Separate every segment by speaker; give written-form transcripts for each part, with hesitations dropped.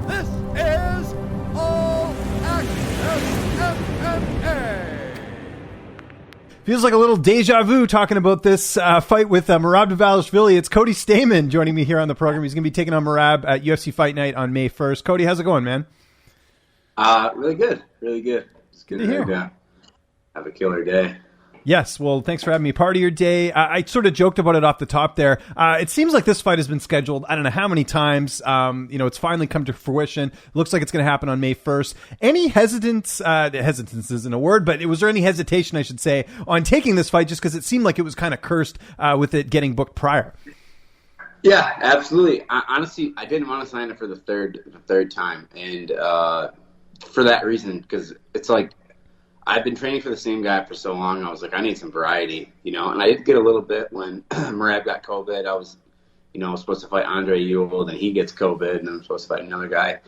Speaker 1: This is All Access MMA.
Speaker 2: Feels like a little deja vu talking about this fight with Merab Dvalishvili. It's Cody Stamann joining me here on the program. He's going to be taking on Merab at UFC Fight Night on May 1st. Cody, how's it going, man?
Speaker 3: Really good. It's
Speaker 2: good to hear.
Speaker 3: Have a killer day.
Speaker 2: Yes, well, thanks for having me part of your day. I sort of joked about it off the top there. It seems like this fight has been scheduled, I don't know how many times. It's finally come to fruition. Looks like it's going to happen on May 1st. Any hesitance isn't a word, but was there any hesitation, I should say, on taking this fight just because it seemed like it was kind of cursed with it getting booked prior?
Speaker 3: Yeah, absolutely. Honestly, I didn't want to sign it for the third time, and for that reason, because it's like, I've been training for the same guy for so long. I was like, I need some variety, and I did get a little bit when Merab got COVID. I was supposed to fight Andre Ewell, then he gets COVID, and I'm supposed to fight another guy.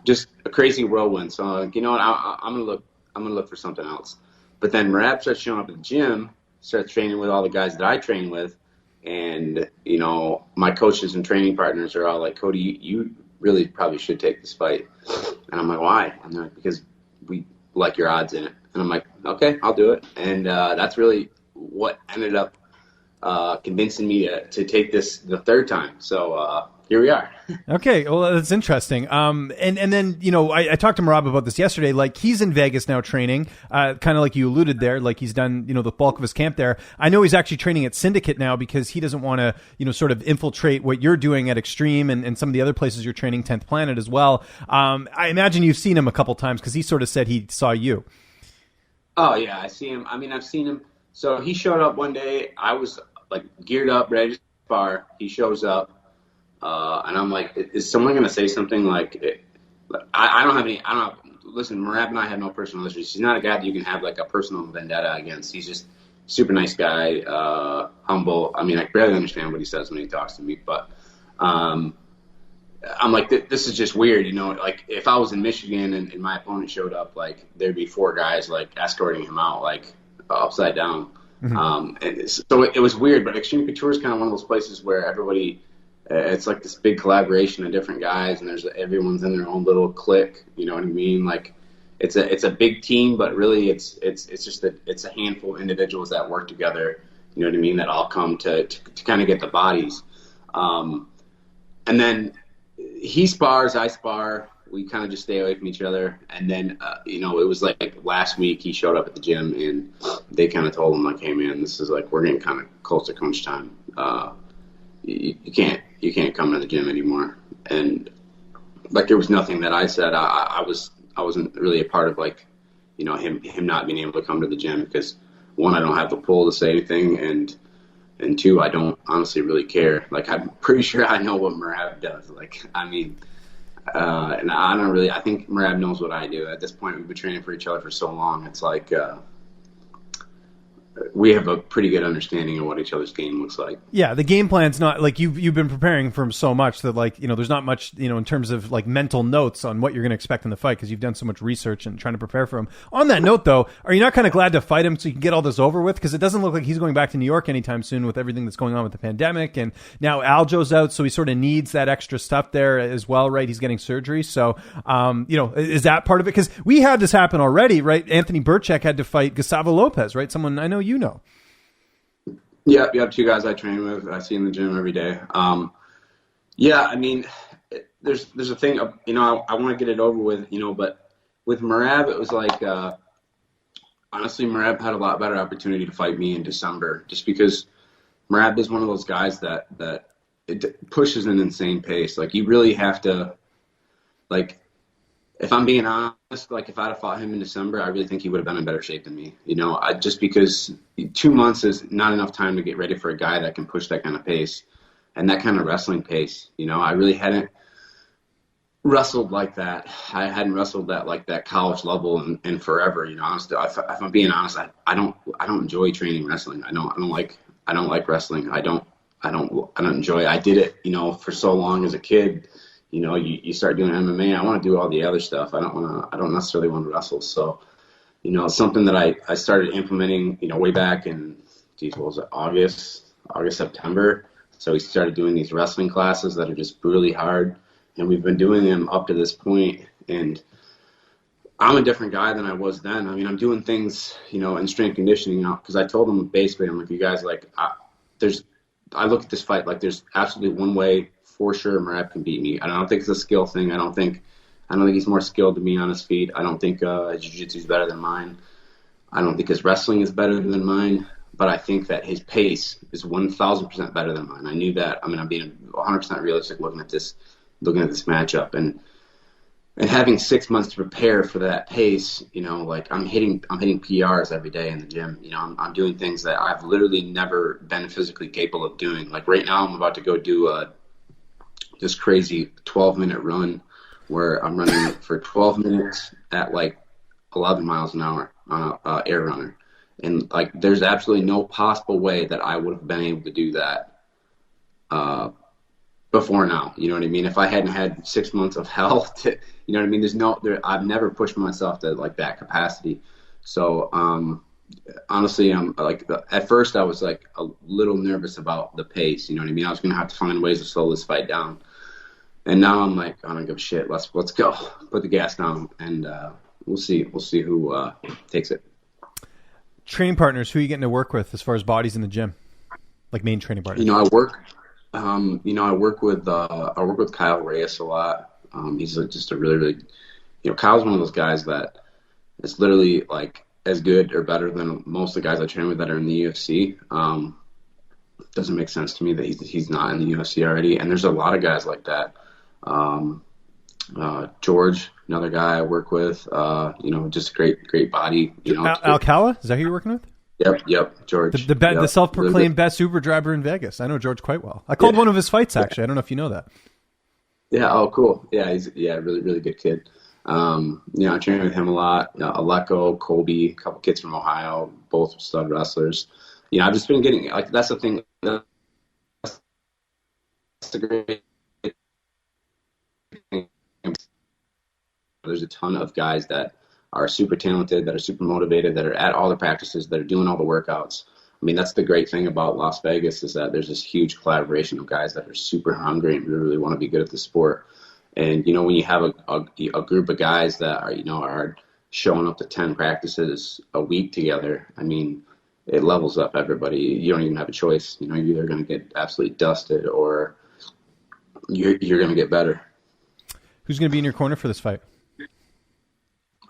Speaker 3: Just a crazy whirlwind. So, I'm gonna look for something else. But then Merab starts showing up at the gym, starts training with all the guys that I train with, and my coaches and training partners are all like, Cody, you really probably should take this fight. And I'm like, why? And they're like, because we like your odds in it. And I'm like, okay, I'll do it. And that's really what ended up convincing me to take this the third time. So here we are. Okay,
Speaker 2: well, that's interesting. And then, I talked to Merab about this yesterday. Like, he's in Vegas now training, kind of like you alluded there, like he's done, the bulk of his camp there. I know he's actually training at Syndicate now because he doesn't want to, sort of infiltrate what you're doing at Extreme and some of the other places you're training, 10th Planet as well. I imagine you've seen him a couple times because he sort of said he saw you.
Speaker 3: Oh, yeah, I see him. I mean, I've seen him. So he showed up one day. I was, like, geared up, ready to spar. He shows up. And I'm like, is someone going to say something like, listen, Merab and I have no personal issues. He's not a guy that you can have like a personal vendetta against. He's just super nice guy, humble. I mean, I barely understand what he says when he talks to me, but I'm like, this is just weird, like if I was in Michigan and my opponent showed up, like there'd be 4 guys like escorting him out, like upside down. Mm-hmm. And so it was weird, but Extreme Couture is kind of one of those places where everybody, it's like this big collaboration of different guys, and everyone's in their own little clique. You know what I mean? Like, it's a big team, but really it's just it's a handful of individuals that work together. You know what I mean? That all come to kind of get the bodies. And then he spars, I spar. We kind of just stay away from each other. And then it was like last week he showed up at the gym, and they kind of told him like, hey man, this is like, we're getting kind of close to crunch time. You can't come to the gym anymore. And like, there was nothing that I said. I wasn't really a part of like, him not being able to come to the gym because 1, I don't have the pull to say anything, and 2, I don't honestly really care. Like, I'm pretty sure I know what Merab does. Like, I mean, and I think Merab knows what I do. At this point, we've been training for each other for so long. It's like, we have a pretty good understanding of what each other's game looks like.
Speaker 2: Yeah, the game plan's not like you've been preparing for him so much that like, there's not much, in terms of like mental notes on what you're going to expect in the fight because you've done so much research and trying to prepare for him. On that note, though, are you not kind of glad to fight him so you can get all this over with? Because it doesn't look like he's going back to New York anytime soon with everything that's going on with the pandemic. And now Aljo's out, so he sort of needs that extra stuff there as well, right? He's getting surgery. So, is that part of it? Because we had this happen already, right? Anthony Burchak had to fight Gustavo Lopez, right? Someone I know you know.
Speaker 3: Yeah, 2 guys I train with. I see in the gym every day. I mean, there's a thing, I want to get it over with, but with Merab, it was like, honestly, Merab had a lot better opportunity to fight me in December just because Merab is one of those guys that it pushes an insane pace. Like, you really have to, like, if I'm being honest, like if I'd have fought him in December, I really think he would have been in better shape than me. Just because 2 months is not enough time to get ready for a guy that can push that kind of pace and that kind of wrestling pace. I really hadn't wrestled like that. I hadn't wrestled at like that college level in forever. Honestly, if I'm being honest, I don't enjoy training wrestling. I don't like wrestling. I don't enjoy it. I did it, for so long as a kid. You start doing MMA. I want to do all the other stuff. I don't necessarily want to wrestle. So, it's something that I started implementing, way back in, what was it, August, September. So we started doing these wrestling classes that are just brutally hard. and we've been doing them up to this point, and I'm a different guy than I was then. I mean, I'm doing things, you know, in strength conditioning now, because I told them basically, I'm like, you guys, like, I look at this fight like there's absolutely one way for sure Merab can beat me. I don't think it's a skill thing. I don't think he's more skilled than me on his feet. I don't think his jiu-jitsu is better than mine. I don't think his wrestling is better than mine. But I think that his pace is 1,000% better than mine. I knew that. I mean, I'm being 100% realistic looking at this matchup, and having 6 months to prepare for that pace. You know, like I'm hitting PRs every day in the gym. You know, I'm doing things that I've literally never been physically capable of doing. Like right now, I'm about to go do this crazy 12-minute run where I'm running for 12 minutes at like 11 miles an hour on a air runner. And, like, there's absolutely no possible way that I would have been able to do that before now. You know what I mean? If I hadn't had 6 months of health, you know what I mean? I've never pushed myself to, like, that capacity. So, honestly, at first I was, like, a little nervous about the pace. You know what I mean? I was going to have to find ways to slow this fight down. And now I'm like, I don't give a shit. Let's go. Put the gas down, and we'll see who takes it.
Speaker 2: Training partners, who are you getting to work with as far as bodies in the gym? Like main training partners?
Speaker 3: You know, I work with Kyle Reyes a lot. He's just a really, really, you know, Kyle's one of those guys that is literally like as good or better than most of the guys I train with that are in the UFC. Doesn't make sense to me that he's not in the UFC already. And there's a lot of guys like that. George, another guy I work with, you know, just great body. You know,
Speaker 2: Alcala, is that who you're working with?
Speaker 3: Yep, George.
Speaker 2: The self-proclaimed best Uber driver in Vegas. I know George quite well. I called one of his fights, actually. I don't know if you know that.
Speaker 3: Yeah, oh, cool. Yeah, he's really, really good kid. You know, I train with him a lot. Aleko, Colby, a couple kids from Ohio, both stud wrestlers. You know, I've just been getting, like, that's the thing. That's the great thing. There's a ton of guys that are super talented, that are super motivated, that are at all the practices, that are doing all the workouts. I mean, that's the great thing about Las Vegas is that there's this huge collaboration of guys that are super hungry and really want to be good at the sport. And, you know, when you have a group of guys that are, you know, are showing up to 10 practices a week together, I mean, it levels up everybody. You don't even have a choice. You know, you're either going to get absolutely dusted or you're going to get better.
Speaker 2: Who's going to be in your corner for this fight?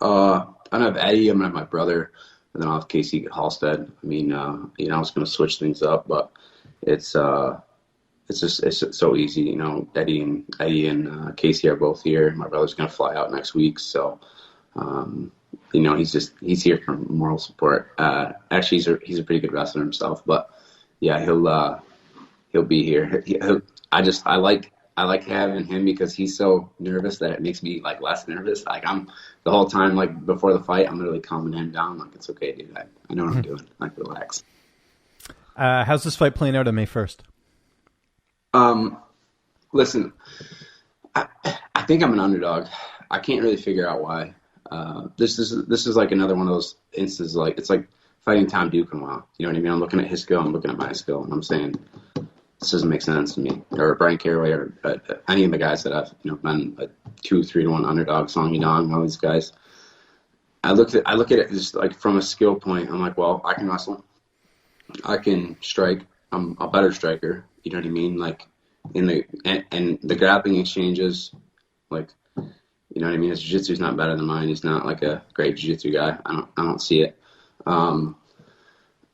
Speaker 3: I don't have Eddie. I'm going to have my brother, and then I'll have Casey Halstead. I mean, you know, I was going to switch things up, but it's so easy. You know, Eddie and Casey are both here. My brother's going to fly out next week, so you know, he's here for moral support. Actually, he's a pretty good wrestler himself, but yeah, he'll be here. I like having him because he's so nervous that it makes me like less nervous. Like I'm the whole time, like before the fight, I'm literally calming him down. Like, it's okay, dude. I know what I'm doing. Like, relax.
Speaker 2: How's this fight playing out on May 1st?
Speaker 3: Listen, I think I'm an underdog. I can't really figure out why. This is like another one of those instances. Like, it's like fighting Tom Duquesnoy. You know what I mean? I'm looking at his skill. I'm looking at my skill, and I'm saying, this doesn't make sense to me. Or Brian Caraway, or any of the guys that I've, you know, been a 2-3-1 underdog, Song Yadong, all these guys. I look at it just like from a skill point. I'm like, well, I can wrestle, I can strike. I'm a better striker. You know what I mean? Like in the grappling exchanges, like, you know what I mean? His jiu-jitsu is not better than mine. He's not like a great jiu-jitsu guy. I don't see it. I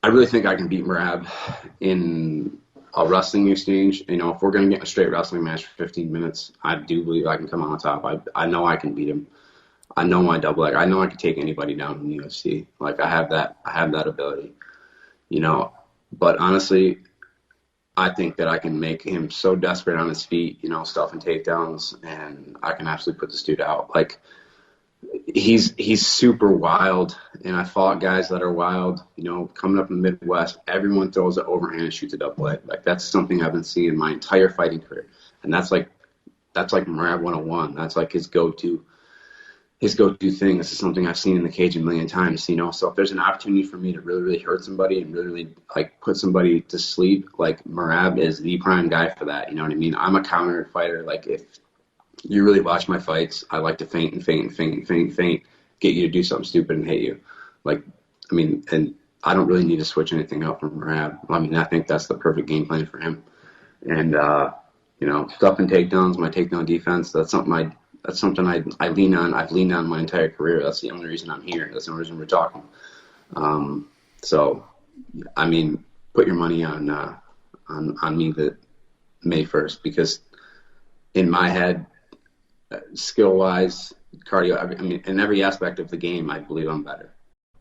Speaker 3: really think I can beat Merab in a wrestling exchange. You know, if we're going to get a straight wrestling match for 15 minutes, I do believe I can come on top. I know I can beat him. I know my double leg. I know I can take anybody down in the UFC. Like, I have that ability, you know. But honestly, I think that I can make him so desperate on his feet, you know, stuffing takedowns, and I can absolutely put this dude out. Like, he's super wild, and I fought guys that are wild, you know, coming up in the Midwest. Everyone throws an overhand and shoots a double leg. Like, that's something I've been seeing my entire fighting career, and that's like Merab 101. That's like his go-to thing. This is something I've seen in the cage a million times, you know. So if there's an opportunity for me to really, really hurt somebody and really, really like put somebody to sleep, like Merab is the prime guy for that. You know what I mean? I'm a counter fighter. Like, if you really watch my fights, I like to feint and feint and feint and feint and feint, get you to do something stupid and hit you. Like, I mean, and I don't really need to switch anything up from Merab. I mean, I think that's the perfect game plan for him. And, you know, stuffing takedowns, my takedown defense, that's something I lean on. I've leaned on my entire career. That's the only reason I'm here. That's the only reason we're talking. So, I mean, put your money on me that May 1st, because in my head, skill-wise, cardio, I mean, in every aspect of the game, I believe I'm better.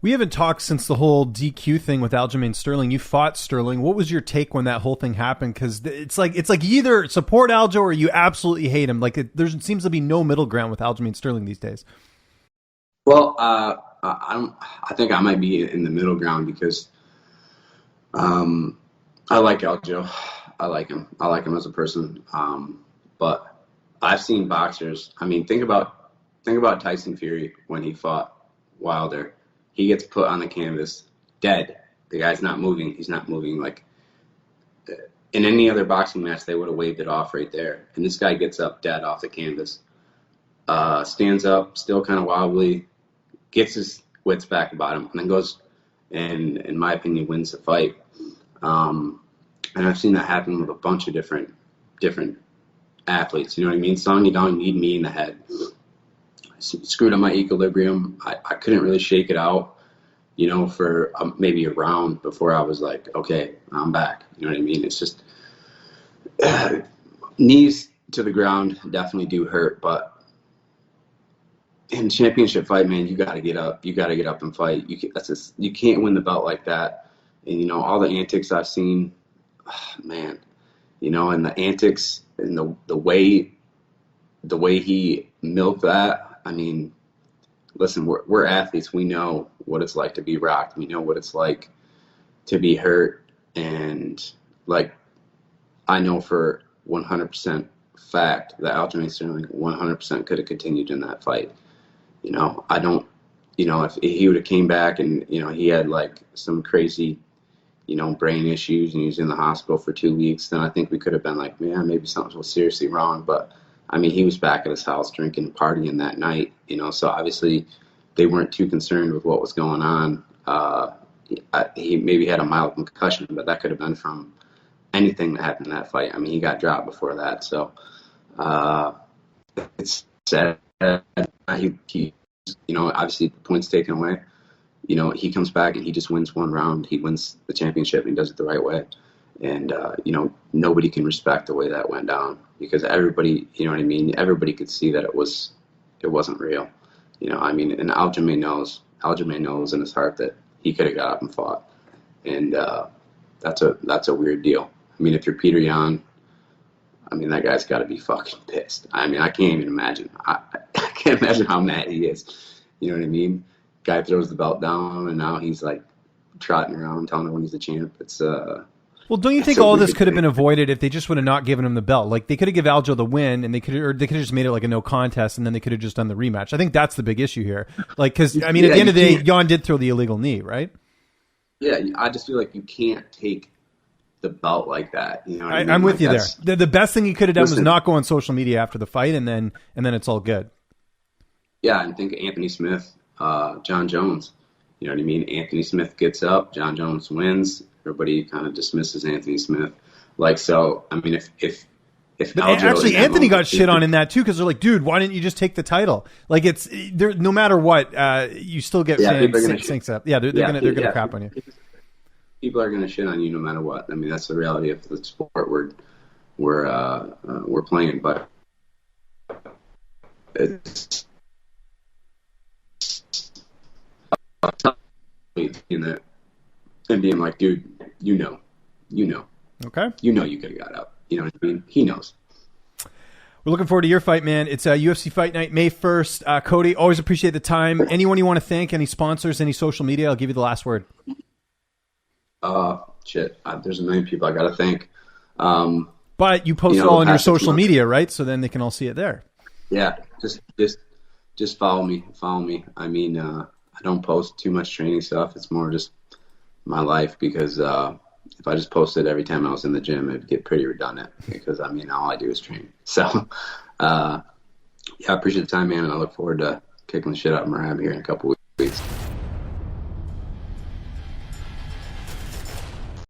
Speaker 2: We haven't talked since the whole DQ thing with Aljamain Sterling. You fought Sterling. What was your take when that whole thing happened? Because it's like you either support Aljo or you absolutely hate him. Like there seems to be no middle ground with Aljamain Sterling these days.
Speaker 3: Well, I think I might be in the middle ground because I like Aljo. I like him. I like him as a person. But I've seen boxers. I mean, think about Tyson Fury when he fought Wilder. He gets put on the canvas, dead. The guy's not moving. He's not moving. Like, in any other boxing match, they would have waved it off right there. And this guy gets up dead off the canvas, stands up, still kind of wobbly, gets his wits back about him, and then goes and, in my opinion, wins the fight. And I've seen that happen with a bunch of different athletes. You know what I mean? Song Yadong need me in the head. Screwed up my equilibrium. I couldn't really shake it out, you know, for maybe a round before I was like, okay, I'm back. You know what I mean? It's just knees to the ground definitely do hurt, but in a championship fight, man, you got to get up. You got to get up and fight. You can't win the belt like that. And, you know, all the antics I've seen, man, you know, and the antics and the way he milked that. I mean, listen, we're athletes. We know what it's like to be rocked. We know what it's like to be hurt. And, like, I know for 100% fact that Aljamain Sterling 100% could have continued in that fight. You know, I don't, you know, if he would have came back and, you know, he had, like, some crazy, you know, brain issues and he was in the hospital for 2 weeks, then I think we could have been like, man, maybe something was seriously wrong. But, I mean, he was back at his house drinking and partying that night, you know, so obviously they weren't too concerned with what was going on. He maybe had a mild concussion, but that could have been from anything that happened in that fight. I mean, he got dropped before that, so it's sad. He, you know, obviously the points taken away. You know, he comes back and he just wins one round. He wins the championship and he does it the right way. And, you know, nobody can respect the way that went down because everybody, you know what I mean? Everybody could see that it wasn't real. You know, I mean, and Aljamain knows in his heart that he could have got up and fought. And that's a weird deal. I mean, if you're Peter Yan, I mean, that guy's got to be fucking pissed. I mean, I can't even imagine. I can't imagine how mad he is. You know what I mean? Guy throws the belt down and now he's like trotting around telling everyone he's the champ. It's
Speaker 2: well, don't you think all this could have been avoided if they just would have not given him the belt? Like they could have given Aljo the win, and they could have just made it like a no contest, and then they could have just done the rematch. I think that's the big issue here. Like, because I mean, at the end of the day, Jan did throw the illegal knee, right?
Speaker 3: Yeah, I just feel like you can't take the belt like that. You know, what I mean?
Speaker 2: I'm with you there. The best thing he could have done was not go on social media after the fight, and then it's all good.
Speaker 3: Yeah, and think of Anthony Smith, John Jones. You know what I mean? Anthony Smith gets up, John Jones wins. Everybody kind of dismisses Anthony Smith. Like, so, I mean, if Aljo
Speaker 2: actually Anthony got shit on in that too, because they're like, dude, why didn't you just take the title? Like, it's there. No matter what, you still get fans syncs up. Yeah, they're gonna crap on you.
Speaker 3: People are gonna shit on you no matter what. I mean, that's the reality of the sport we're playing. But it's in that. And being like, dude, you know.
Speaker 2: Okay.
Speaker 3: You know you could have got up. You know what I mean? He knows.
Speaker 2: We're looking forward to your fight, man. It's UFC Fight Night, May 1st. Cody, always appreciate the time. Anyone you want to thank, any sponsors, any social media, I'll give you the last word.
Speaker 3: There's a million people I got to thank.
Speaker 2: But you post it all on your social media, right? So then they can all see it there.
Speaker 3: Yeah, just follow me. I mean, I don't post too much training stuff. It's more just my life because if I just posted every time I was in the gym, it'd get pretty redundant because, I mean, all I do is train. So, Yeah, I appreciate the time, man, and I look forward to kicking the shit out of Merab here in a couple weeks.